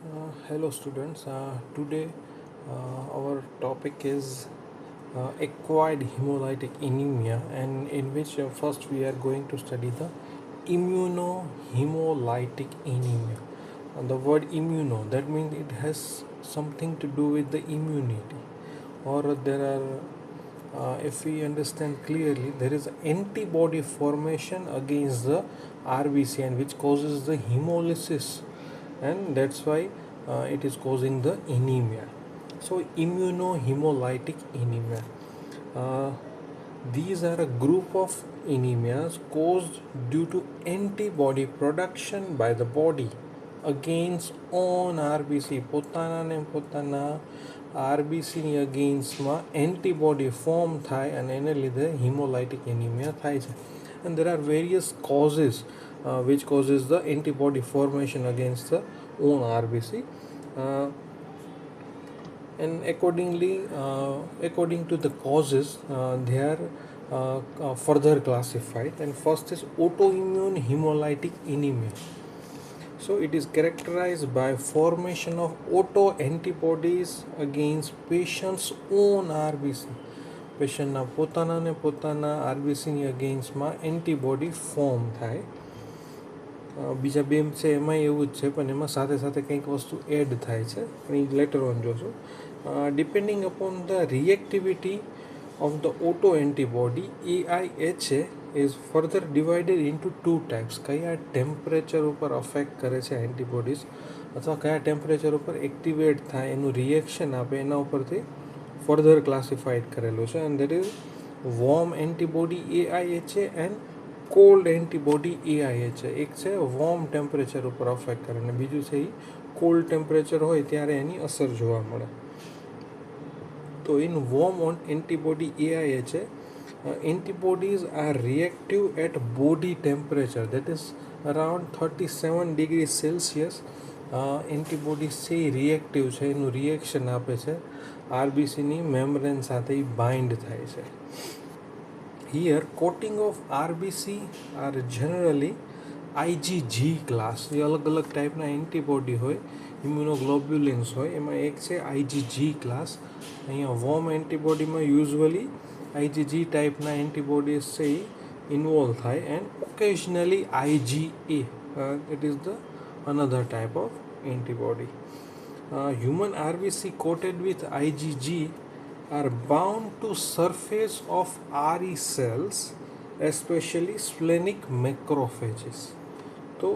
Hello students. Today our topic is acquired hemolytic anemia, and in which first we are going to study the immunohemolytic anemia. And the word immuno, that means it has something to do with the immunity, or there are if we understand clearly, there is antibody formation against the RBC, and which causes the hemolysis, and that's why it is causing the anemia. So immunohemolytic anemia, uh, these are a group of anemias caused due to antibody production by the body against own RBC. પોતાને પોતાના આરબીસીની અગેન્સ્ટમાં antibody form થાય અને એને લીધે હિમોલાઇટિક anaemia થાય છે. And there are various causes which causes the antibody formation against the own RBC. Uh, and according to the causes, they are further classified. And first is autoimmune hemolytic anemia. So it is characterized by formation of auto-antibodies against patient's own RBC. પેશન્ટના પોતાના ને પોતાના આરબીસીની અગેન્સ્ટમાં antibody form થાય. બીજા બે છે એમાં એવું જ છે, પણ એમાં સાથે સાથે કંઈક વસ્તુ એડ થાય છે, પણ એ લેટર ઓન જોશું. Depending upon the reactivity of the autoantibody, AIHA is further divided into two types. કયા ટેમ્પરેચર ઉપર અફેક્ટ કરે છે એન્ટીબોડીઝ, અથવા કયા ટેમ્પરેચર ઉપર એક્ટિવેટ થાય, એનું રિએક્શન આપે, એના ઉપરથી ફર્ધર ક્લાસિફાઈડ કરેલું છે. And that is warm antibody AIHA and cold antibody AIHA. એક છે વોર્મ ટેમ્પરેચર ઉપર અફેક્ટ કરે, અને બીજું છે એ કોલ્ડ ટેમ્પરેચર હોય ત્યારે એની અસર જોવા મળે. So in warm on antibody AIHA, antibodies are reactive at body temperature, that is around 37 degrees Celsius. Antibodies છે એ રિએક્ટિવ છે, એનું રિએક્શન આપે છે, આરબીસીની મેમ્બ્રેન સાથે એ બાઇન્ડ થાય છે. Here coating of RBC are generally IgG class. એ અલગ અલગ ટાઈપના એન્ટીબોડી હોય, ઇમ્યુનોગ્લોબ્યુલિન્સ હોય, એમાં એક છે IgG ક્લાસ. અહીંયા વોર્મ એન્ટીબોડીમાં યુઝ્યુઅલી IgG ટાઈપના એન્ટીબોડીઝ છે એ ઇન્વોલ્વ થાય, and occasionally IgA, it is the another type of antibody. Human RBC coated with IgG are bound to surface of RE cells, especially splenic macrophages. તો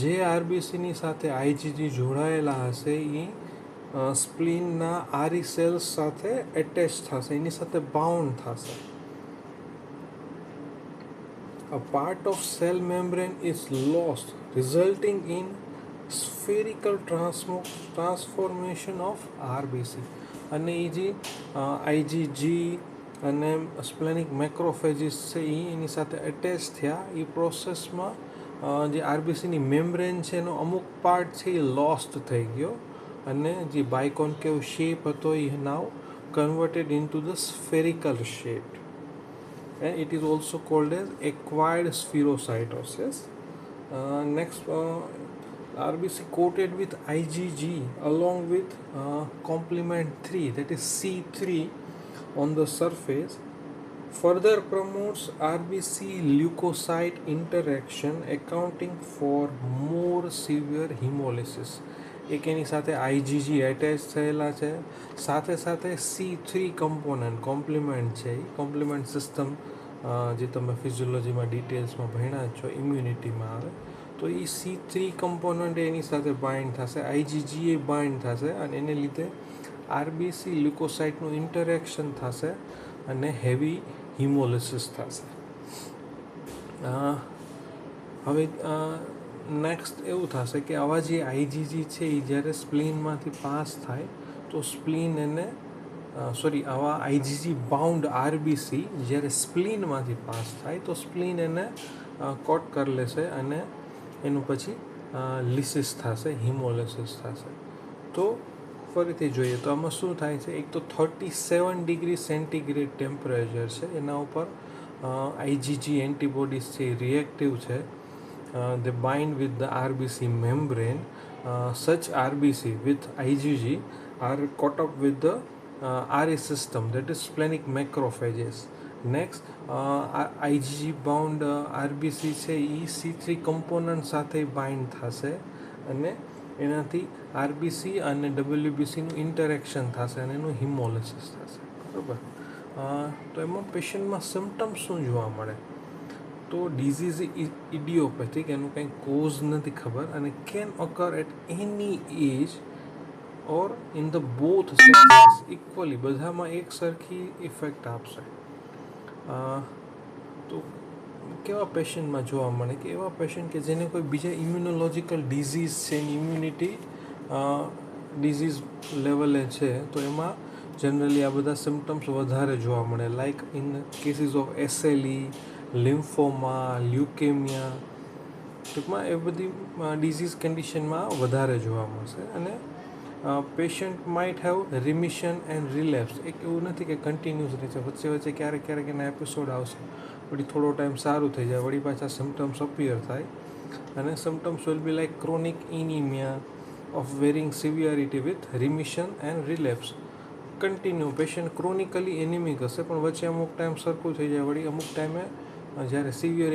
જે આરબીસીની સાથે આઈજીજી જોડાયેલા હશે એ સ્પ્લીનના આરી સેલ્સ સાથે એટેચ થશે, એની સાથે બાઉન્ડ થશે. A part of cell membrane is lost, resulting in spherical transformation of RBC. અને એ જે આઈજીજી અને સ્પ્લેનિક મેક્રોફેજીસ છે એ એની સાથે એટેચ થયા, એ પ્રોસેસમાં જે આરબીસીની મેમ્બ્રેન છે એનો અમુક પાર્ટ છે એ લોસ્ટ થઈ ગયો, અને જે બાયકોન્કેવ શેપ હતો એ now converted into the spherical shape. And it is also called as acquired spherocytosis. Next, RBC coated with IgG along with complement 3, that is C3, on the surface further promotes RBC leukocyte interaction, accounting for more severe hemolysis. એક એની સાથે આઈજીજી attach થયેલા છે, સાથે સાથે C3 component compliment છે, એ compliment system જે તમે ફિઝિયોલોજીમાં ડિટેલ્સમાં ભણ્યા જ છો, ઇમ્યુનિટીમાં આવે, તો એ C3 કમ્પોનન્ટ એની સાથે બાઇન્ડ થશે, આઈજીજી એ બાઇન્ડ થશે, અને એને લીધે આરબીસી લ્યુકોસાઇટનું ઇન્ટરેક્શન થશે અને હેવી હિમોલિસિસ થશે. હવે નેક્સ્ટ એવું થશે કે આવા જે આઈજીજી છે એ જ્યારે સ્પ્લીનમાંથી પાસ થાય તો સ્પ્લીન એને આવા આઈજીજી બાઉન્ડ આરબીસી જ્યારે સ્પ્લીનમાંથી પાસ થાય તો સ્પ્લીન એને કોટ કરી લેશે, અને એનું પછી લિસિસ થશે, હિમોલિસિસ થશે. તો ફરીથી જોઈએ તો આમાં શું થાય છે, એક તો 37 ડિગ્રી સેન્ટીગ્રેડ ટેમ્પરેચર છે, એના ઉપર આઈજીજી એન્ટીબોડીઝ છે એ રિએક્ટિવ છે, they bind with the RBC membrane. Such RBC with IgG are caught up with the RA system, that is splenic macrophages. Next IgG bound RBC છે એ C3 કમ્પોનન્ટ સાથે bind થશે અને એનાથી આરબીસી અને ડબલ્યુબીસીનું interaction થશે અને એનું હિમોલિસિસ થશે, બરાબર. તો એમાં પેશન્ટમાં સિમ્ટમ્સ શું જોવા મળે? તો ડિઝીઝ ઇડિયોપેથિક, એનું કંઈ કોઝ નથી ખબર અને can occur at any age or in the both sexes equally, બધામાં એક સરખી ઇફેક્ટ આપશે. તો કેવા પેશન્ટમાં જોવા મળે કે એવા પેશન્ટ કે જેને કોઈ બીજા ઇમ્યુનોલોજિકલ ડિઝીઝ છે, એની ઇમ્યુનિટી ડિઝીઝ લેવલે છે, તો એમાં જનરલી આ બધા સિમ્ટમ્સ વધારે જોવા મળે. Like in cases of SLE, lymphoma, leukaemia, ટૂંકમાં એ બધી ડિઝીઝ કન્ડિશનમાં વધારે જોવા મળશે. અને patient might have remission and relapse. એક એવું નથી કે કન્ટિન્યુઅસ રહે છે, વચ્ચે વચ્ચે ક્યારેક ક્યારેક એના એપિસોડ આવશે, વળી થોડો ટાઈમ સારું થઈ જાય, વળી પાછા સિમ્ટમ્સ અપિયર થાય. અને symptoms will be like chronic anaemia of varying severity with remission and relapse. Continue patient chronically anaemic હશે, પણ વચ્ચે અમુક ટાઈમ સરખું થઈ જાય, વળી અમુક ટાઈમે જ્યારે સિવિયર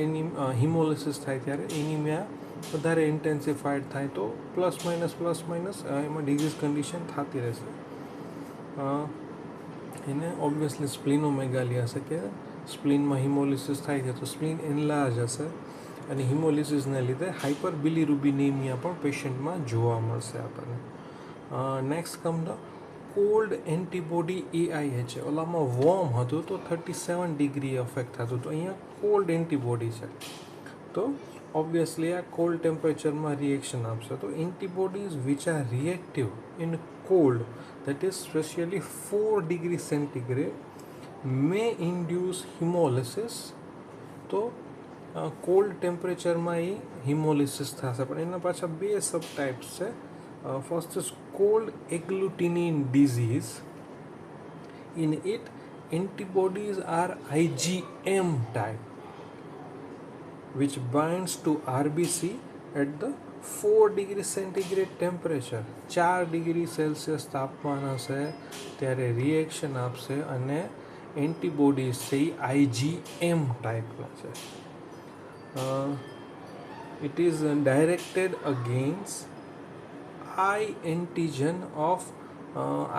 હિમોલિસિસ થાય ત્યારે એનિમિયા વધારે ઇન્ટેન્સિફાઈડ થાય, તો પ્લસ માઇનસ એમાં ડિઝીઝ કન્ડિશન થતી રહેશે. એને ઓબ્વિયસલી સ્પ્લિનોમેગાલી હશે કે સ્પ્લિનમાં હિમોલિસિસ થાય છે, તો સ્પ્લિન એનલાર્જ હશે અને હિમોલિસિસને લીધે હાઇપર બિલિરુબિનેમિયા પણ પેશન્ટમાં જોવા મળશે આપણને. Next come the cold antibody AIH. ઓલામાં વોર્મ હતું તો 37 ડિગ્રી અફેક્ટ થતું, તો અહીંયા કોલ્ડ એન્ટીબોડી છે, તો ઓબ્વિયસલી આ કોલ્ડ ટેમ્પરેચરમાં રિએક્શન આપશે. તો antibodies which are reactive in cold, that is specially 4 degree centigrade, may induce hemolysis. તો કોલ્ડ ટેમ્પરેચરમાં એ હિમોલિસિસ થશે, પણ એના પાછા બે સબ ટાઈપ્સ છે. First is cold agglutinin disease. In it antibodies are IgM type which binds to RBC at the 4 degree centigrade temperature. 4 degree Celsius તાપમાન હશે ત્યારે રિએક્શન આપશે અને એન્ટીબોડીઝ છે એ IgM ટાઈપના છે. It is directed against I antigen of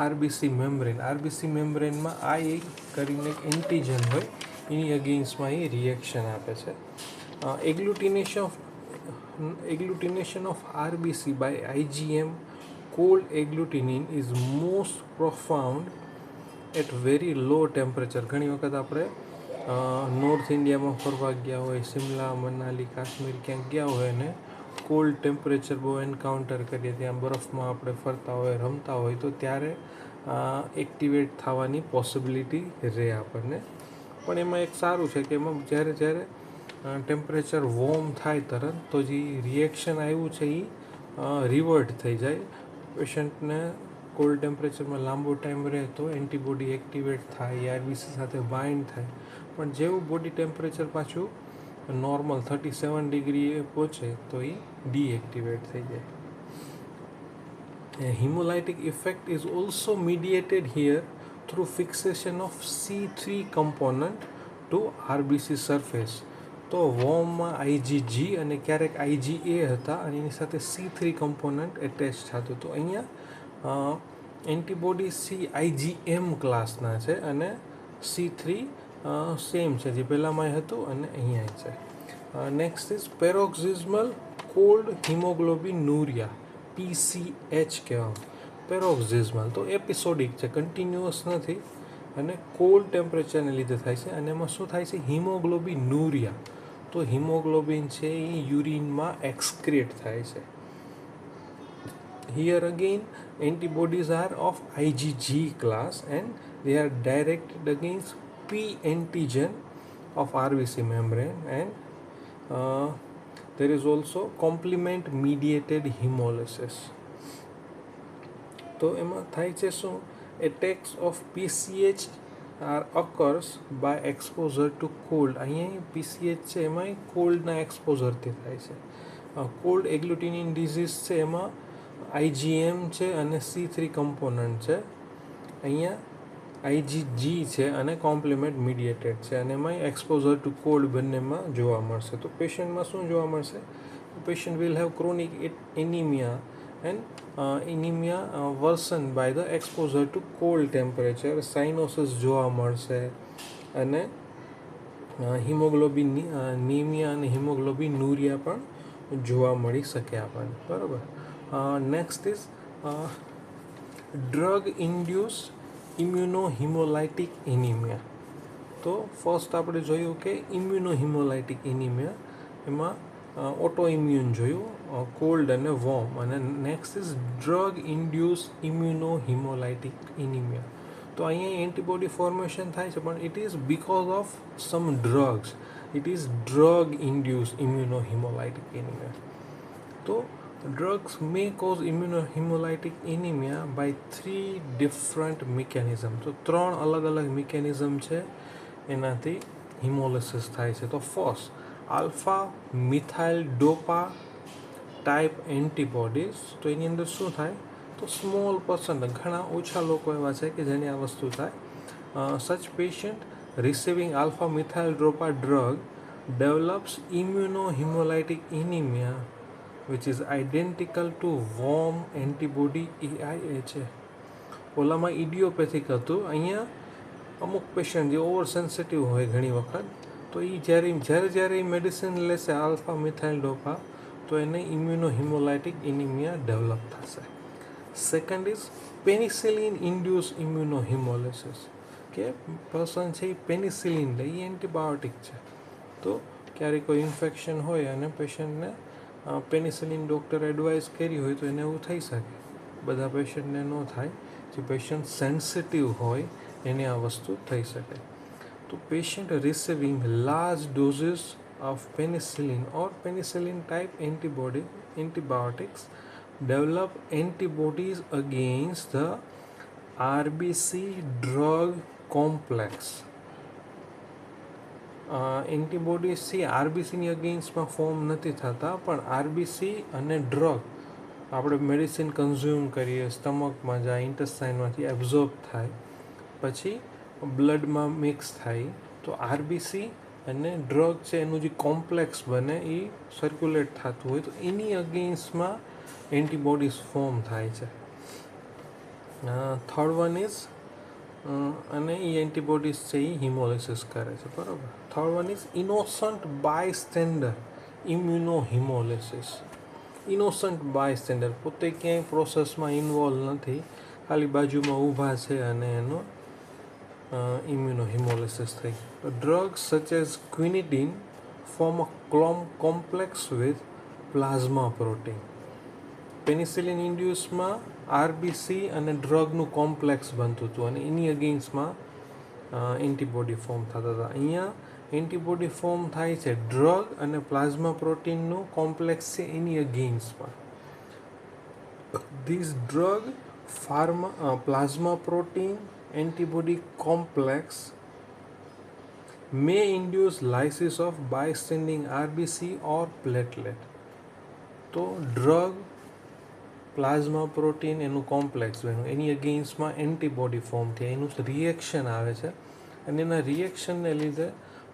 RBC membrane. RBC મેમ્બ્રેનમાં I કરીને એક એન્ટીજન હોય, એની અગેન્સ્ટમાં એ રિએક્શન આપે છે. Agglutination of RBC by IgM cold agglutinin is most profound at very low temperature. ઘણી વખત આપણે નોર્થ ઇન્ડિયામાં ફરવા ગયા હોય, શિમલા, મનાલી, કાશ્મીર ક્યાંક ગયા હોય ને કોલ્ડ ટેમ્પરેચર બહુ એન્કાઉન્ટર કરીએ, ત્યાં બરફમાં આપણે ફરતા હોય, રમતા હોય, તો ત્યારે એક્ટિવેટ થવાની પોસિબિલિટી રહે આપણને. પણ એમાં એક સારું છે કે એમાં જ્યારે ટેમ્પરેચર વોર્મ થાય તરત, તો જે રિએક્શન આવ્યું છે એ રિવર્ટ થઈ જાય. પેશન્ટને કોલ્ડ ટેમ્પરેચરમાં લાંબો ટાઈમ રહે તો એન્ટીબોડી એક્ટિવેટ થાય, આરબીસી સાથે બાઇન્ડ થાય, પણ જેવું બોડી ટેમ્પરેચર પાછું નોર્મલ 37 ડિગ્રીએ પહોંચે તો એ ડીએક્ટિવેટ થઈ જાય. Hemolytic effect is also mediated here through fixation of C3 component to RBC surface. તો વોર્મમાં IgG અને ક્યારેક IgA હતા અને એની સાથે C3 કમ્પોનન્ટ એટેચ થતું. તો અહીંયા એન્ટીબોડી IgM ક્લાસના છે અને C3 સેમ છે, જે પહેલાંમાં હતું અને અહીંયા છે. નેક્સ્ટ ઇઝ પેરોક્સિઝમલ કોલ્ડ હિમોગ્લોબિનુરિયા, PCH કહેવામાં. પેરોક્સિઝમલ તો એપિસોડિક છે, કન્ટિન્યુઅસ નથી અને કોલ્ડ ટેમ્પરેચરને લીધે થાય છે. અને એમાં શું થાય છે? હિમોગ્લોબિનુરિયા. તો હિમોગ્લોબિન છે એ યુરિનમાં એક્સક્રેટ થાય છે. Here again antibodies are of IgG class and they are directed against P antigen of RBC membrane, and there is also complement mediated hemolysis. તો એમાં થાય છે શું? Attacks of PCH are occurs by exposure to cold. અહીંયા PCH છે એમાં કોલ્ડના એક્સપોઝરથી થાય છે. કોલ્ડ એગ્લુટિનિન ડિઝીઝ છે એમાં આઈજીએમ છે અને C3 કમ્પોનન્ટ છે. અહીંયા આઈજીજી છે અને કોમ્પ્લિમેન્ટ મીડિયેટેડ છે અને એમાં એક્સપોઝર ટુ કોલ્ડ બંનેમાં જોવા મળશે. તો પેશન્ટમાં શું જોવા મળશે? Patient will have chronic anaemia and anaemia worsen by the exposure to cold temperature. Cyanosis જોવા મળશે અને હિમોગ્લોબિન નીમિયા અને હિમોગ્લોબિન નુરિયા પણ જોવા મળી શકે આપણને. બરાબર. Next is drug induce immunohaemolytic anaemia. તો ફર્સ્ટ આપણે જોયું કે ઇમ્યુનોહિમોલાઇટિક એનિમિયા, એમાં ઓટો ઇમ્યુન જોયું, કોલ્ડ અને વોર્મ. અને next is drug induce immunohaemolytic anaemia. તો અહીંયા એન્ટીબોડી ફોર્મેશન થાય છે પણ it is because of some drugs. It is drug induce immunohaemolytic anaemia. તો drugs may cause immunohemolytic anemia by 3 different mechanisms. તો 3 અલગ અલગ મિકેનિઝમ છે એનાથી હિમોલિસિસ થાય છે. તો first, alpha methyldopa type antibodies. તો એની અંદર શું થાય? તો સ્મોલ પર્સન્ટ, ઘણા ઓછા લોકો એવા છે કે જેને આ વસ્તુ થાય. Such patient receiving alpha methyldopa drug develops immunohemolytic anemia which is identical to warm antibody AIHA. ઓલામાં ઇડિયોપેથિક હતું, અહીંયા અમુક પેશન્ટ જે ઓવર સેન્સિટિવ હોય ઘણી વખત, તો એ જ્યારે એ મેડિસિન લેશે આલ્ફા મિથાઇલ ડોપા, તો એને ઇમ્યુનોહિમોલાઇટિક એનિમિયા ડેવલપ થશે. Second is penicillin induce immunohaemolysis. કે પર્સન છે એ પેનિસિલિન લે, એ એન્ટીબાયોટિક છે. તો ક્યારેક કોઈ ઇન્ફેક્શન હોય અને પેશન્ટને પેનિસિલિન ડૉક્ટર એડવાઇસ કરી હોય તો એને એવું થઈ શકે. બધા પેશન્ટને ન થાય. જે પેશન્ટ સેન્સિટિવ હોય એને આ વસ્તુ થઈ શકે. તો patient receiving large ડોઝિસ of penicillin or penicillin type antibiotics develop antibodies against the RBC drug complex. Antibodies છે આરબીસીની અગેન્સ્ટમાં ફોર્મ નથી થતા, પણ આરબીસી અને ડ્રગ આપણે મેડિસિન કન્ઝ્યુમ કરીએ, સ્ટમકમાં જાય, ઇન્ટેસ્ટાઇનમાંથી એબ્ઝોર્બ થાય, પછી બ્લડમાં મિક્સ થાય, તો આરબીસી અને ડ્રગ છે એનું જે કોમ્પ્લેક્સ બને એ સર્ક્યુલેટ થતું હોય તો એની અગેન્સ્ટમાં એન્ટીબોડીઝ ફોર્મ થાય છે. થર્ડ વન ઇઝ અને એ એન્ટીબોડીઝ છે એ હિમોલિસિસ કરે છે. બરાબર. Third one is innocent bystander immunohaemolysis. Innocent bystander, પોતે ક્યાંય પ્રોસેસમાં ઇન્વોલ્વ નથી, ખાલી બાજુમાં ઊભા છે અને એનો ઇમ્યુનોહિમોલિસિસ થઈ. Drugs such as quinidine form a complex with plasma protein. Penicillin ઇન્ડ્યુસમાં આરબીસી અને ડ્રગનું કોમ્પ્લેક્સ બનતું હતું અને એની અગેન્સ્ટમાં એન્ટીબોડી ફોર્મ થતા હતા. અહીંયા એન્ટીબોડી ફોર્મ થાય છે ડ્રગ અને પ્લાઝમા પ્રોટીનનું કોમ્પ્લેક્સ છે એની અગેન્સ્ટમાં. This drug plasma protein antibody complex may induce lysis of bystanding RBC or platelet. તો ડ્રગ, પ્લાઝમા પ્રોટીન એનું કોમ્પ્લેક્સ બન્યું, એની અગેન્સ્ટમાં એન્ટીબોડી ફોર્મ થાય, એનું રિએક્શન આવે છે અને એના રિએક્શનને લીધે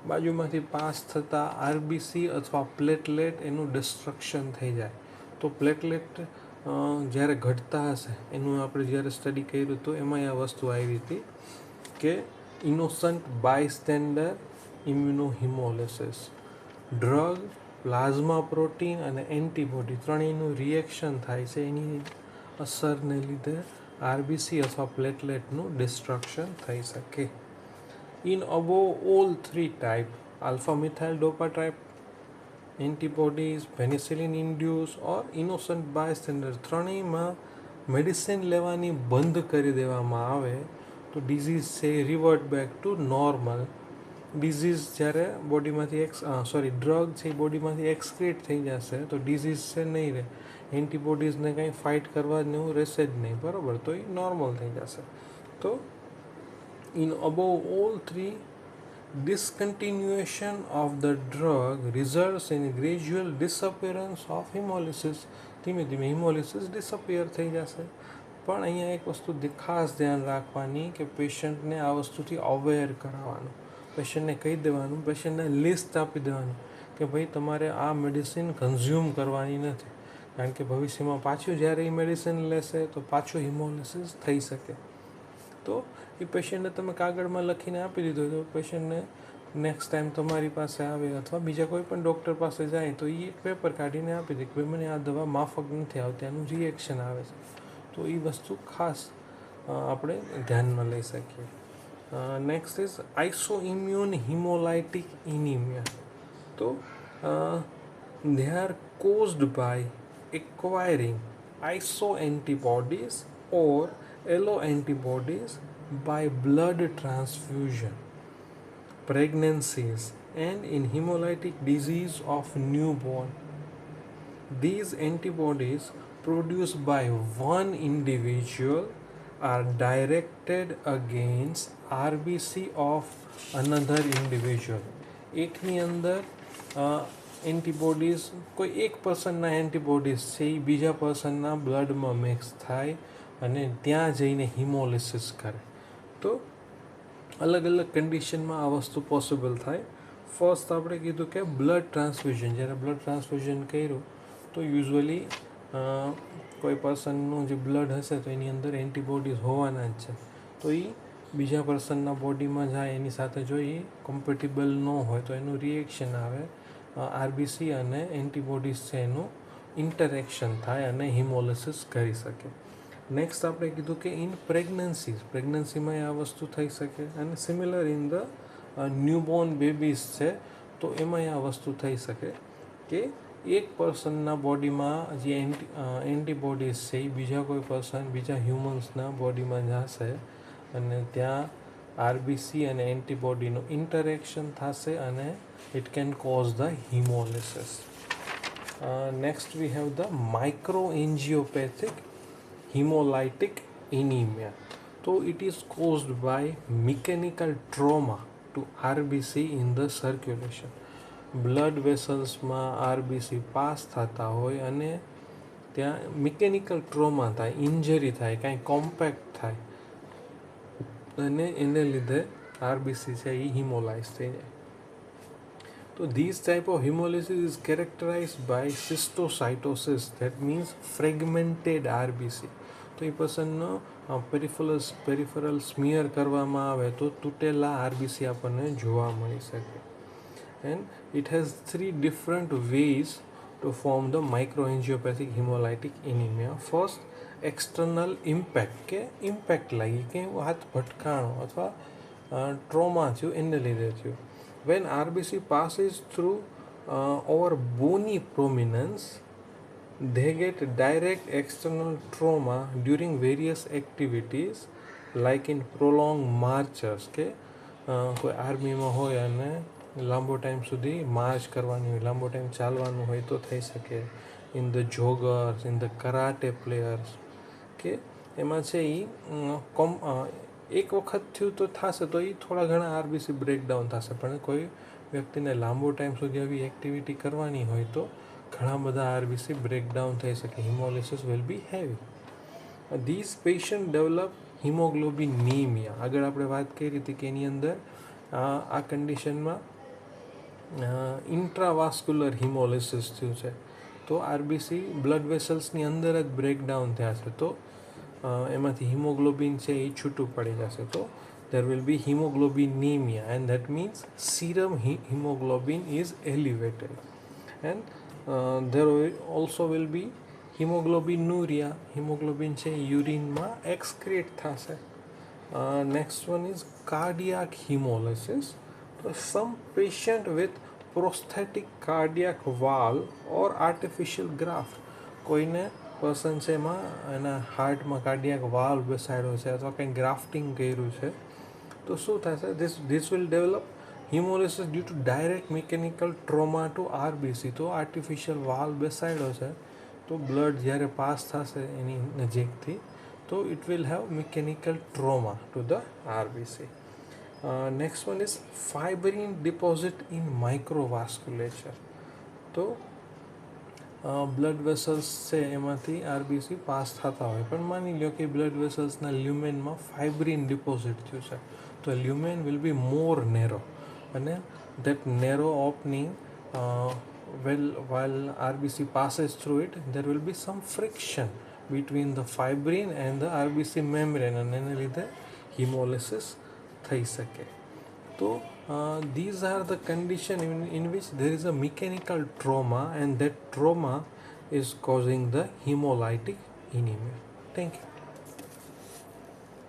બાજુમાંથી પાસ થતા આરબીસી અથવા પ્લેટલેટ એનું ડિસ્ટ્રક્શન થઈ જાય. તો પ્લેટલેટ જ્યારે ઘટતા હશે એનું આપણે જ્યારે સ્ટડી કર્યું હતું એમાં આ વસ્તુ આવી હતી કે innocent bystander ઇમ્યુનોહિમોલિસિસ. Drug, plasma protein અને એન્ટીબોડી ત્રણેયનું રિએક્શન થાય છે, એની અસરને લીધે આરબીસી અથવા પ્લેટલેટનું ડિસ્ટ્રક્શન થઈ શકે. In above all 3 type, alpha methyldopa type antibodies, penicillin induce or innocent bystander, ત્રણેયમાં મેડિસિન લેવાની બંધ કરી દેવામાં આવે તો ડિઝીઝ છે revert back to normal. Disease જ્યારે બોડીમાંથી ડ્રગ છે એ બોડીમાંથી એક્સક્રીટ થઈ જશે તો ડિઝીઝ છે નહીં રહે, એન્ટીબોડીઝને કંઈ ફાઇટ કરવા જેવું રહેશે જ નહીં. બરાબર. તો એ નોર્મલ થઈ જશે. તો In above all three, discontinuation of the drug results in gradual disappearance of hemolysis. ધીમે ધીમે હિમોલિસિસ ડિસઅપિયર થઈ જશે. પણ અહીંયા એક વસ્તુ ખાસ ધ્યાન રાખવાની કે પેશન્ટને આ વસ્તુથી અવેર કરાવવાનું, પેશન્ટને કહી દેવાનું, પેશન્ટને લિસ્ટ આપી દેવાનું કે ભાઈ તમારે આ મેડિસિન કન્ઝ્યુમ કરવાની નથી, કારણ કે ભવિષ્યમાં પાછું જ્યારે એ મેડિસિન લેશે તો પાછું હિમોલિસિસ થઈ શકે. તો એ પેશન્ટને તમે કાગળમાં લખીને આપી દીધો તો પેશન્ટને નેક્સ્ટ ટાઈમ તમારી પાસે આવે અથવા બીજા કોઈ પણ ડૉક્ટર પાસે જાય તો એ એક પેપર કાઢીને આપી દે કે ભાઈ મને આ દવા માફક નથી આવતી, આનું રિએક્શન આવે છે. તો એ વસ્તુ ખાસ આપણે ધ્યાનમાં લઈ શકીએ. Next is isoimmune haemolytic anaemia. તો they are caused by acquiring iso antibodies or allo antibodies by blood transfusion, pregnancies, and in hemolytic disease of newborn. These antibodies produced by one individual are directed against RBC of another individual. એકની અંદર antibodies, કોઈ એક પર્સનના antibodies છે એ બીજા પર્સનના બ્લડમાં mix થાય અને ત્યાં જઈને હિમોલિસિસ કરે. તો અલગ અલગ કન્ડિશનમાં આ વસ્તુ પોસિબલ થાય. ફર્સ્ટ આપણે કીધું કે બ્લડ ટ્રાન્સફ્યુઝન. જ્યારે બ્લડ ટ્રાન્સફ્યુઝન કર્યું તો યુઝ્યુઅલી કોઈ પર્સનનું જે બ્લડ હશે તો એની અંદર એન્ટીબોડીઝ હોવાના જ છે. તો એ બીજા પર્સનના બોડીમાં જાય, એની સાથે જો એ કમ્પેટેબલ ન હોય તો એનું રિએક્શન આવે, આરબીસી અને એન્ટીબોડીઝ છે એનું ઇન્ટરેક્શન થાય અને હિમોલિસિસ કરી શકે. નેક્સ્ટ આપણે કીધું કે ઇન પ્રેગ્નન્સીમાં આ વસ્તુ થઈ શકે. અને similar in the newborn babies છે તો એમાં આ વસ્તુ થઈ શકે કે એક પર્સનના બોડીમાં જે એન્ટીબોડીઝ છે એ બીજા કોઈ પર્સન, બીજા હ્યુમન્સના બોડીમાં જશે અને ત્યાં આરબીસી અને એન્ટીબોડીનું ઇન્ટરેક્શન થશે અને it can cause the haemolysis. Next we have the microangiopathic hemolytic anemia. So it is caused by mechanical trauma to RBC in the circulation. Blood વેસલ્સમાં આરબીસી પાસ થતા હોય અને ત્યાં મિકેનિકલ ટ્રોમા થાય, injury થાય, કાંઈ કોમ્પેક્ટ થાય અને એને લીધે આરબીસી છે એ હિમોલાઇઝ થઈ જાય. તો this type of haemolysis is characterised by schistocytosis, that means fragmented RBC. તો એ પર્સનનો પેરિફરલ સ્મિયર કરવામાં આવે તો તૂટેલા આરબીસી આપણને જોવા મળી શકે. And it has 3 different ways to form the microangiopathic haemolytic anaemia. First, external impact, કે ઇમ્પેક્ટ લાગી, કે હાથ ભટકાણો અથવા ટ્રોમા થયું એને લીધે થયું. When RBC passes through over bony prominence, they get direct external trauma during various activities like in prolonged marches. કે કોઈ આર્મીમાં હોય અને લાંબો ટાઈમ સુધી માર્ચ કરવાની હોય, લાંબો ટાઈમ ચાલવાનું હોય તો થઈ શકે. In the joggers, in the karate players, કે એમાં છે એ એક વખત થયું તો થશે તો એ થોડા ઘણા આરબીસી બ્રેકડાઉન થશે, પણ કોઈ વ્યક્તિને લાંબો ટાઈમ સુધી આવી એક્ટિવિટી કરવાની હોય તો ઘણા બધા આરબીસી બ્રેકડાઉન થઈ શકે. Haemolysis will be heavy. These patient develop haemoglobinaemia. આગળ આપણે વાત કરી હતી કે એની અંદર આ કન્ડિશનમાં ઇન્ટ્રાવાસ્ક્યુલર હિમોલિસિસ થયું છે. તો આરબીસી બ્લડ વેસલ્સની અંદર જ બ્રેકડાઉન થયા છે તો એમાંથી હિમોગ્લોબિન છે એ છૂટું પડી જશે. તો there will be hemoglobinemia, and that means serum hemoglobin is elevated, and there will also will be hemoglobinuria. hemoglobin છે યુરિનમાં એક્સક્રીટ થશે. Next one is cardiac hemolysis. So some patient with prosthetic cardiac valve or artificial graft, કોઈને person છે એમાં એના હાર્ટમાં cardiac valve બેસાડ્યો છે અથવા કંઈ ગ્રાફ્ટિંગ કર્યું છે તો શું થશે? This will develop haemolysis due to direct mechanical trauma to RBC. તો આર્ટિફિશિયલ વાલ્વ બેસાડ્યો છે તો બ્લડ જ્યારે પાસ થશે એની નજીકથી તો it will have mechanical trauma to the RBC. Next one is fibrin deposit in microvasculature. તો બ્લડ વેસલ્સ છે એમાંથી આરબીસી પાસ થતા હોય, પણ માની લો કે બ્લડ વેસલ્સના લ્યુમેનમાં ફાઇબ્રિન ડિપોઝિટ થયું છે, તો લ્યુમેન વિલ બી મોર નેરો, અને that narrow opening, while RBC passes through it, there will be some friction between the fibrin and the RBC membrane, અને એને લીધે hemolysis થઈ શકે. So these are the condition in which there is a mechanical trauma, and that trauma is causing the hemolytic anemia. Thank you.